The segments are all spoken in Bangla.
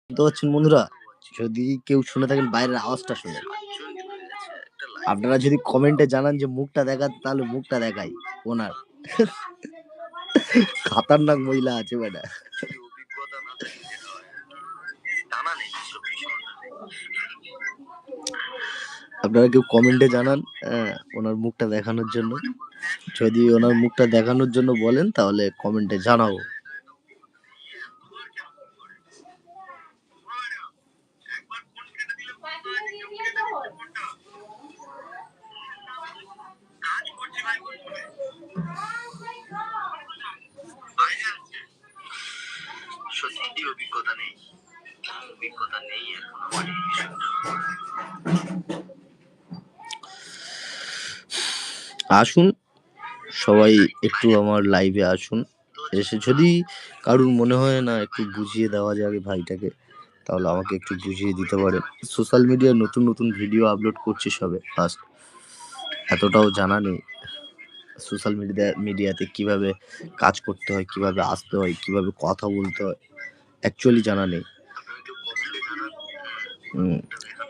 বুঝতে পারছেন বন্ধুরা? যদি কেউ শুনে থাকেন বাইরের আওয়াজটা শুনেন। আপনারা যদি কমেন্টে জানান যে মুখটা দেখাতে তাহলে মুখটা দেখাই ওনার। খাতারনাক মহিলা আছে বেটা। আপনারা কেউ কমেন্টে জানান ওনার মুখটা দেখানোর জন্য। যদি ওনার মুখটা দেখানোর জন্য বলেন তাহলে কমেন্টে জানাবো। সত্যি অভিজ্ঞতা নেই, অভিজ্ঞতা নেই এখন আমার এই বিষয়টা। আসুন সবাই একটু আমার লাইভে আসুন, এসে যদি কারুর মনে হয় না একটু বুঝিয়ে দেওয়া যাবে ভাইটাকে, তাহলে আমাকে একটু বুঝিয়ে দিতে পারে। সোশ্যাল মিডিয়ায় নতুন নতুন ভিডিও আপলোড করছি সবে ফার্স্ট, এতটাও জানা নেই সোশ্যাল মিডিয়াতে কিভাবে কাজ করতে হয়, কিভাবে আসতে হয়, কিভাবে কথা বলতে হয়, অ্যাকচুয়ালি জানা নেই।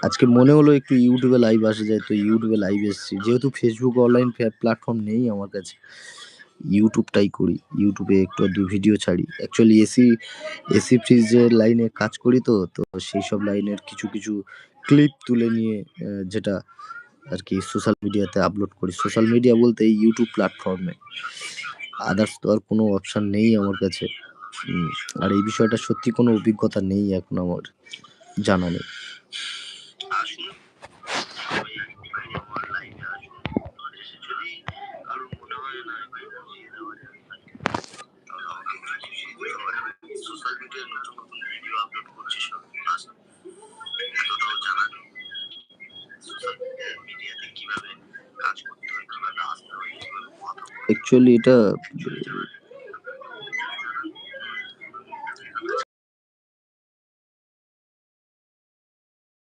আজকে মনে হলো একটু ইউটিউবে লাইভ আসা যায়, তো ইউটিউবে লাইভ এসেছি। যেহেতু ফেসবুক অনলাইন প্ল্যাটফর্ম নেই আমার কাছে, ইউটিউবটাই করি। ইউটিউবে একটু আধটু ভিডিও ছাড়ি। অ্যাকচুয়ালি এসি ফ্রিজের লাইনে কাজ করি, তো সেই সব লাইনের কিছু কিছু ক্লিপ তুলে নিয়ে যেটা আর কি সোশ্যাল মিডিয়াতে আপলোড করি। সোশ্যাল মিডিয়া বলতে এই ইউটিউব প্ল্যাটফর্মে, আদার্স তো আর কোনো অপশান নেই আমার কাছে। আর এই বিষয়টা সত্যি কোনো অভিজ্ঞতা নেই এখন আমার, জানা নেই। অ্যাকচুয়ালি এটা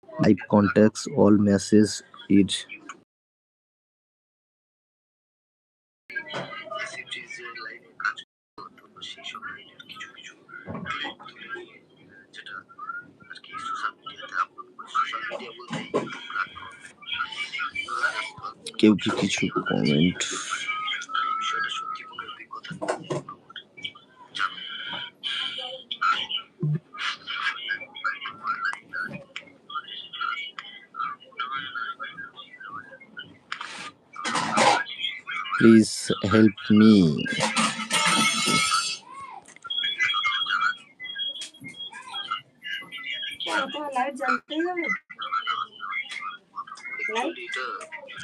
live contacts all message it কেউ কি কিছু কমেন্ট please help me.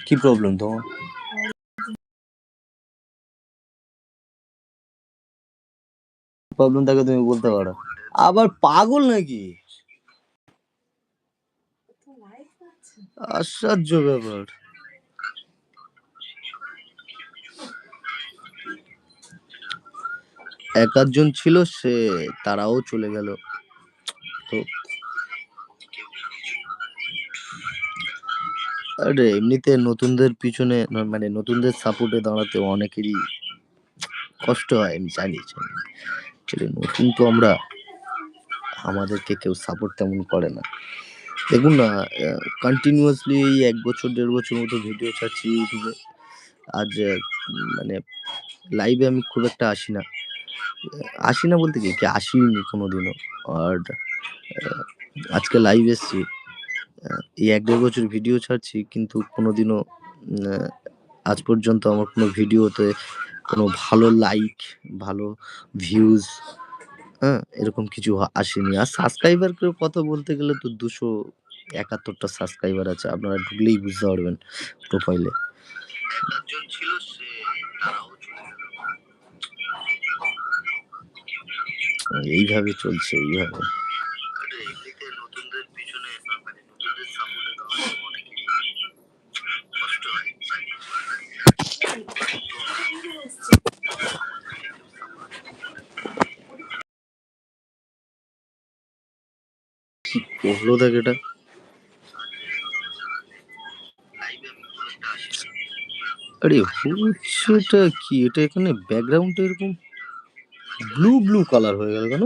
কি প্রবলেম তোমার? প্রবলেম থাকে তুমি বলতে পারো। আবার পাগল নাকি? আশ্চর্য ব্যাপার। এক আধজন ছিল, সে তারাও চলে গেল। তো আরে এমনিতে নতুনদের পিছনে মানে নতুনদের সাপোর্টে দাঁড়াতে অনেকেরই কষ্ট হয়, আমি জানি। নতুন তো আমরা, আমাদেরকে কেউ সাপোর্ট তেমন করে না। দেখুন না, কন্টিনিউয়াসলি এই ১ বছর ১.৫ বছর মতো ভিডিও ছাড়ছি ইউটিউবে। আজ মানে লাইভে আমি খুব একটা আসি না বলতে কি আসিনি কোনোদিনও। আর আজকে লাইভ এসছি। এই ১-১.৫ বছর ভিডিও ছাড়ছি, কিন্তু কোনোদিনও আজ পর্যন্ত আমার কোনো ভিডিওতে কোনো ভালো লাইক, ভালো ভিউজ, এরকম কিছু আসেনি। আর সাবস্ক্রাইবারের কথা বলতে গেলে তো ২৭১টা সাবস্ক্রাইবার আছে। আপনারা ঢুকলেই বুঝতে পারবেন প্রোফাইলে। এইভাবে চলছে, এইভাবে। কি করলো দেখ এটা? আরে হচ্ছেটা কি? এটা এখানে ব্যাকগ্রাউন্ডটা এরকম ব্লু কালার হয়ে গেল কেন?